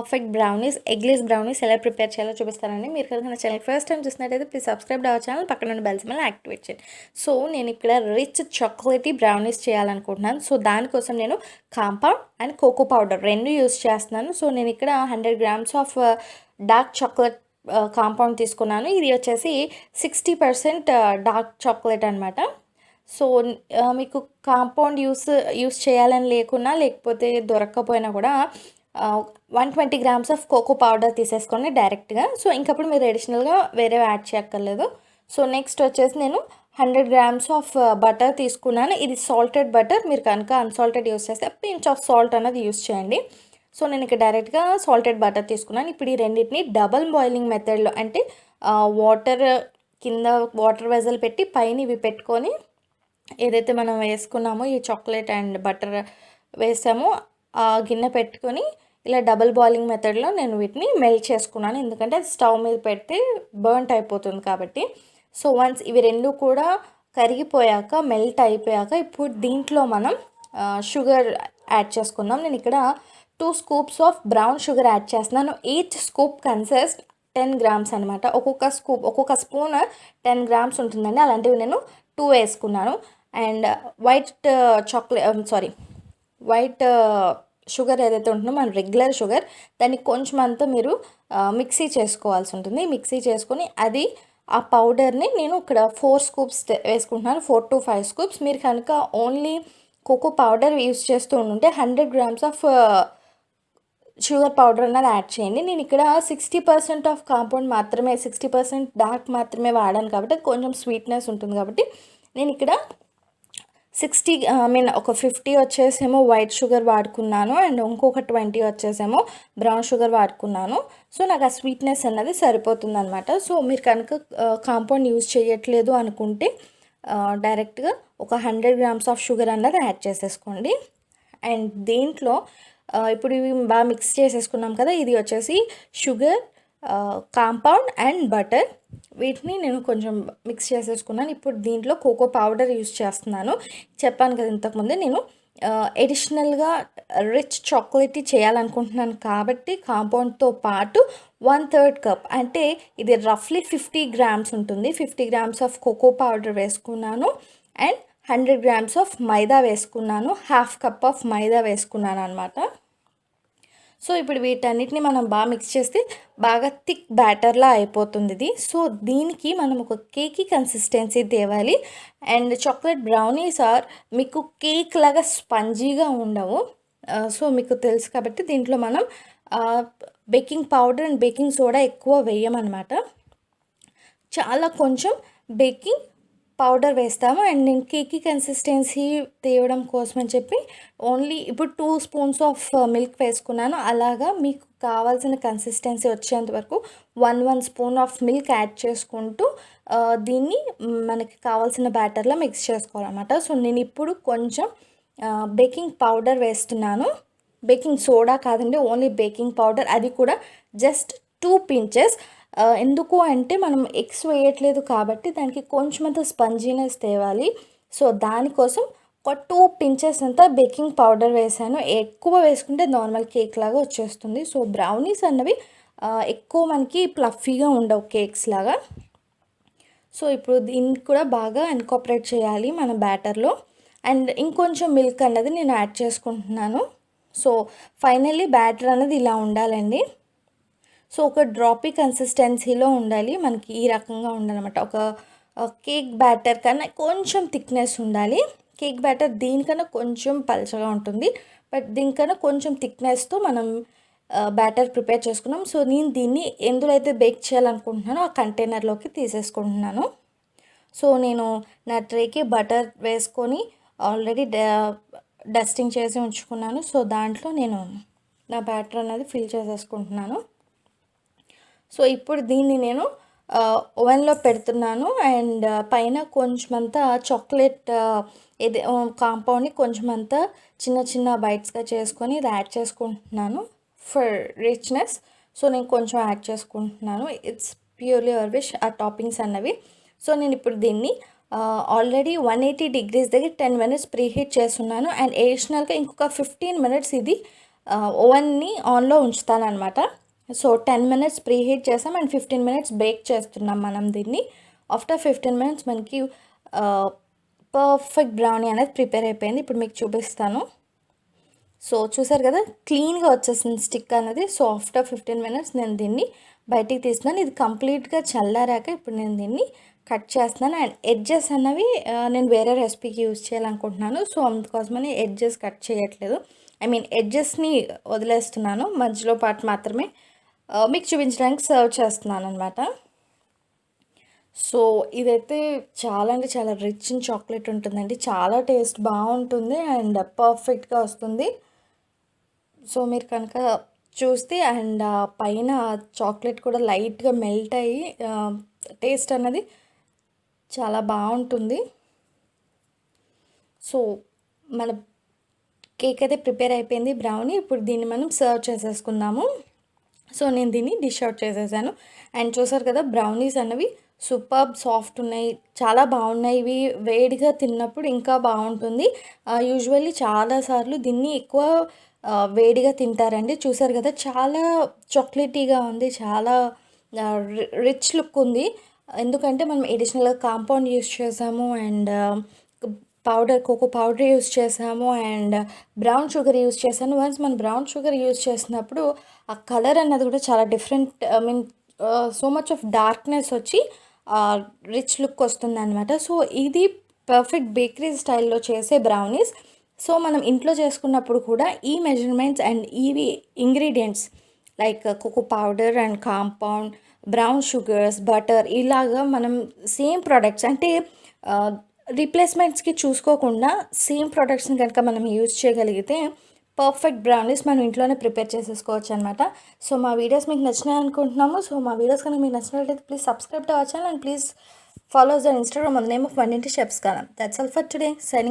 Perfect brownies, eggless brownies ఎలా prepare చేయాలో చూపిస్తానండి. మీరు కనుక నా ఛానల్ ఫస్ట్ టైం చూసినట్టయితే ప్లీజ్ సబ్స్క్రైబ్ అవర్ ఛానల్, పక్కన ఉన్న బెల్ సింబల్ యాక్టివేట్ చేయండి. సో నేను ఇక్కడ రిచ్ చాక్లెటీ బ్రౌనీస్ చేయాలనుకుంటున్నాను. సో దానికోసం నేను కాంపౌండ్ అండ్ కోకో పౌడర్ రెండు యూస్ చేస్తున్నాను. సో నేను ఇక్కడ 100 grams of dark chocolate compound తీసుకున్నాను. ఇది వచ్చేసి 60% డార్క్ చాక్లెట్ అనమాట. సో మీకు కాంపౌండ్ యూస్ చేయాలని లేకున్నా, లేకపోతే దొరక్కపోయినా కూడా 120 grams ఆఫ్ కోకో పౌడర్ తీసేసుకోండి డైరెక్ట్గా. సో ఇంకప్పుడు మీరు అడిషనల్గా వేరే యాడ్ చేయక్కర్లేదు. సో నెక్స్ట్ వచ్చేసి నేను 100 grams ఆఫ్ బటర్ తీసుకున్నాను. ఇది సాల్టెడ్ బటర్. మీరు కనుక అన్సాల్టెడ్ యూస్ చేస్తే పించ్ ఆఫ్ సాల్ట్ అనేది యూస్ చేయండి. సో నేను ఇక్కడ డైరెక్ట్గా సాల్టెడ్ బటర్ తీసుకున్నాను. ఇప్పుడు ఈ రెండింటిని డబల్ బాయిలింగ్ మెథడ్లో, అంటే వాటర్ కింద వాటర్ వెజల్ పెట్టి పైన ఇవి పెట్టుకొని ఏదైతే మనం వేసుకున్నామో ఈ చాక్లెట్ అండ్ బటర్ వేసామో ఆ గిన్నె పెట్టుకొని ఇలా డబల్ బాయిలింగ్ మెథడ్లో నేను వీటిని మెల్ట్ చేసుకున్నాను. ఎందుకంటే అది స్టవ్ మీద పెడితే బర్న్ట్ అయిపోతుంది కాబట్టి. సో వన్స్ ఇవి రెండు కూడా కరిగిపోయాక, మెల్ట్ అయిపోయాక ఇప్పుడు దీంట్లో మనం షుగర్ యాడ్ చేసుకుందాం. నేను ఇక్కడ 2 scoops of brown sugar add చేస్తున్నాను. ఈచ్ స్కూప్ కన్సిస్ట్ 10 grams అనమాట. ఒక్కొక్క స్పూన్ 10 grams ఉంటుందండి. అలాంటివి నేను 2 వేసుకున్నాను. అండ్ వైట్ షుగర్ ఏదైతే ఉంటుందో మన రెగ్యులర్ షుగర్, దాన్ని కొంచెం అంతా మీరు మిక్సీ చేసుకోవాల్సి ఉంటుంది. మిక్సీ చేసుకొని అది ఆ పౌడర్ని నేను ఇక్కడ 4 scoops వేసుకుంటున్నాను. 4 to 5 scoops. మీరు కనుక ఓన్లీ కోకో పౌడర్ యూస్ చేస్తూ ఉంటే 100 grams ఆఫ్ షుగర్ పౌడర్ అన్నది యాడ్ చేయండి. నేను ఇక్కడ 60% ఆఫ్ కాంపౌండ్ మాత్రమే, 60% డార్క్ మాత్రమే వాడాను కాబట్టి కొంచెం స్వీట్నెస్ ఉంటుంది కాబట్టి నేను ఇక్కడ ఒక 50 వచ్చేసేమో వైట్ షుగర్ వాడుకున్నాను అండ్ ఇంకొక 20 వచ్చేసేమో బ్రౌన్ షుగర్ వాడుకున్నాను. సో నాకు ఆ స్వీట్నెస్ అన్నది సరిపోతుంది అనమాట. సో మీరు కనుక కాంపౌండ్ యూజ్ చేయట్లేదు అనుకుంటే డైరెక్ట్గా ఒక 100 grams ఆఫ్ షుగర్ అన్నది యాడ్ చేసేసుకోండి. అండ్ దీంట్లో ఇప్పుడు ఇవి బాగా మిక్స్ చేసేసుకున్నాం కదా, ఇది వచ్చేసి షుగర్, కాంపౌండ్ అండ్ బటర్. వీటిని నేను కొంచెం మిక్స్ చేసేసుకున్నాను. ఇప్పుడు దీంట్లో కోకో పౌడర్ యూస్ చేస్తున్నాను. చెప్పాను కదా ఇంతకుముందే, నేను ఎడిషనల్గా రిచ్ చాక్లెటీ చేయాలనుకుంటున్నాను కాబట్టి కాంపౌండ్తో పాటు 1/3 cup, అంటే ఇది రఫ్లీ 50 grams ఉంటుంది. 50 grams ఆఫ్ కోకో పౌడర్ వేసుకున్నాను అండ్ 100 grams ఆఫ్ మైదా వేసుకున్నాను. 1/2 cup ఆఫ్ మైదా వేసుకున్నాను అనమాట. సో ఇప్పుడు వీటన్నిటిని మనం బాగా మిక్స్ చేస్తే బాగా థిక్ బ్యాటర్లా అయిపోతుంది ఇది. సో దీనికి మనం ఒక కేకీ కన్సిస్టెన్సీ తేవాలి. అండ్ చాక్లెట్ బ్రౌనీస్ మీకు కేక్ లాగా స్పంజీగా ఉండవు. సో మీకు తెలుసు కాబట్టి దీంట్లో మనం baking powder and baking soda ఎక్కువ వేయమన్నమాట. చాలా కొంచెం బేకింగ్ పౌడర్ వేస్తాము. అండ్ నేను కేకీ కన్సిస్టెన్సీ తేవడం కోసం అని చెప్పి ఓన్లీ ఇప్పుడు 2 spoons ఆఫ్ మిల్క్ వేసుకున్నాను. అలాగా మీకు కావాల్సిన కన్సిస్టెన్సీ వచ్చేంత వరకు 1 spoon ఆఫ్ మిల్క్ యాడ్ చేసుకుంటూ దీన్ని మనకి కావాల్సిన బ్యాటర్లో మిక్స్ చేసుకోవాలన్నమాట. సో నేను ఇప్పుడు కొంచెం బేకింగ్ పౌడర్ వేస్తున్నాను. బేకింగ్ సోడా కాదండి, ఓన్లీ బేకింగ్ పౌడర్. అది కూడా జస్ట్ 2 pinches. ఎందుకు అంటే మనం ఎగ్స్ వేయట్లేదు కాబట్టి దానికి కొంచెం అంత స్పంజీనెస్ తేవాలి. సో దానికోసం ఒక 2 pinches అంతా బేకింగ్ పౌడర్ వేసాను. ఎక్కువ వేసుకుంటే నార్మల్ కేక్ లాగా వచ్చేస్తుంది. సో బ్రౌనీస్ అన్నవి ఎక్కువ మనకి ప్లఫీగా ఉండవు కేక్స్ లాగా. సో ఇప్పుడు దీన్ని కూడా బాగా ఇన్కార్పొరేట్ చేయాలి మన బ్యాటర్లో. అండ్ ఇంకొంచెం మిల్క్ అన్నది నేను యాడ్ చేసుకుంటున్నాను. సో ఫైనల్లీ బ్యాటర్ అనేది ఇలా ఉండాలండి. సో ఒక డ్రాపీ కన్సిస్టెన్సీలో ఉండాలి మనకి, ఈ రకంగా ఉండాలన్నమాట. ఒక కేక్ బ్యాటర్ కన్నా కొంచెం థిక్నెస్ ఉండాలి. కేక్ బ్యాటర్ దీనికన్నా కొంచెం పలచగా ఉంటుంది, బట్ దీనికన్నా కొంచెం థిక్నెస్తో మనం బ్యాటర్ ప్రిపేర్ చేసుకున్నాం. సో నేను దీన్ని ఎందులో అయితే బేక్ చేయాలనుకుంటున్నానో ఆ కంటైనర్లోకి తీసేసుకుంటున్నాను. సో నేను నా ట్రేకి బటర్ వేసుకొని ఆల్రెడీ డస్టింగ్ చేసి ఉంచుకున్నాను. సో దాంట్లో నేను నా బ్యాటర్ అనేది ఫిల్ చేసేసుకుంటున్నాను. సో ఇప్పుడు దీన్ని నేను ఓవెన్లో పెడుతున్నాను. అండ్ పైన కొంచెం అంతా చాక్లెట్ ఇది కాంపౌండ్ని కొంచెం అంతా చిన్న చిన్న బైట్స్గా చేసుకొని ఇది యాడ్ చేసుకుంటున్నాను ఫర్ రిచ్నెస్. సో నేను కొంచెం యాడ్ చేసుకుంటున్నాను. ఇట్స్ ప్యూర్లీ యువర్ విష్ ఆ టాపింగ్స్ అన్నవి. సో నేను ఇప్పుడు దీన్ని ఆల్రెడీ 180 degrees దగ్గర 10 minutes ప్రీహీట్ చేస్తున్నాను. అండ్ అడిషనల్గా ఇంకొక 15 minutes ఇది ఓవెన్ని ఆన్లో ఉంచుతానమాట. సో 10 మినిట్స్ ప్రీ హీట్ చేసాం అండ్ 15 మినిట్స్ బేక్ చేస్తున్నాం మనం దీన్ని. ఆఫ్టర్ 15 మినిట్స్ మనకి పర్ఫెక్ట్ బ్రౌనీ అనేది ప్రిపేర్ అయిపోయింది. ఇప్పుడు మీకు చూపిస్తాను. సో చూసారు కదా, క్లీన్గా వచ్చేసింది స్టిక్ అనేది. సో ఆఫ్టర్ 15 మినిట్స్ నేను దీన్ని బయటికి తీస్తున్నాను. ఇది కంప్లీట్గా చల్లారాక ఇప్పుడు నేను దీన్ని కట్ చేస్తున్నాను. అండ్ ఎడ్జెస్ అన్నవి నేను వేరే రెసిపీకి యూజ్ చేయాలనుకుంటున్నాను. సో అందుకోసమని ఎడ్జెస్ కట్ చేయట్లేదు. ఐ మీన్ ఎడ్జెస్ని వదిలేస్తున్నాను, మధ్యలో పాటు మాత్రమే మీకు చూపించడానికి సర్వ్ చేస్తున్నాను అనమాట. సో ఇదైతే చాలా అంటే చాలా రిచ్ ఇన్ చాక్లెట్ ఉంటుందండి. చాలా టేస్ట్ బాగుంటుంది అండ్ పర్ఫెక్ట్గా వస్తుంది. సో మీరు కనుక చూస్తే అండ్ పైన చాక్లెట్ కూడా లైట్గా మెల్ట్ అయ్యి టేస్ట్ అన్నది చాలా బాగుంటుంది. సో మన కేక్ అయితే ప్రిపేర్ అయిపోయింది, బ్రౌనీ. ఇప్పుడు దీన్ని మనం సర్వ్ చేసేసుకుందాము. సో నేను దీన్ని డిష్ అవుట్ చేసేసాను. అండ్ చూసారు కదా, బ్రౌనీస్ అన్నవి సూపర్బ్ సాఫ్ట్ ఉన్నాయి, చాలా బాగున్నాయి. ఇవి వేడిగా తిన్నప్పుడు ఇంకా బాగుంటుంది. యూజువల్లీ చాలాసార్లు దీన్ని ఎక్కువ వేడిగా తింటారండి. చూసారు కదా, చాలా చాక్లెటీగా ఉంది, చాలా రిచ్ లుక్ ఉంది. ఎందుకంటే మనం ఎడిషనల్గా కాంపౌండ్ యూస్ చేసాము అండ్ కోకో పౌడర్ యూస్ చేసాము అండ్ బ్రౌన్ షుగర్ యూస్ చేశాను. వన్స్ మనం బ్రౌన్ షుగర్ యూస్ చేసినప్పుడు ఆ కలర్ అన్నది కూడా చాలా different, I mean so much of darkness వచ్చి రిచ్ లుక్ వస్తుంది అనమాట. సో ఇది పర్ఫెక్ట్ బేకరీ స్టైల్లో చేసే బ్రౌనీస్. సో మనం ఇంట్లో చేసుకున్నప్పుడు కూడా ఈ మెజర్మెంట్స్ అండ్ ఇవి ingredients like cocoa powder and compound, brown sugars, butter, ఇలాగా మనం సేమ్ ప్రోడక్ట్స్ అంటే రీప్లేస్మెంట్స్కి చూసుకోకుండా సేమ్ ప్రోడక్ట్స్ని కనుక మనం యూజ్ చేయగలిగితే పర్ఫెక్ట్ బ్రౌనీస్ మనం ఇంట్లోనే ప్రిపేర్ చేసేసుకోవచ్చు అనమాట. సో మా వీడియోస్ మీకు నచ్చినాయి అనుకుంటున్నాము. సో మా వీడియోస్ కనుక మీకు నచ్చినట్లయితే please subscribe to our channel and please follow us on Instagram on the name of Vantinti Chefs Canaan. That's all for today. Signing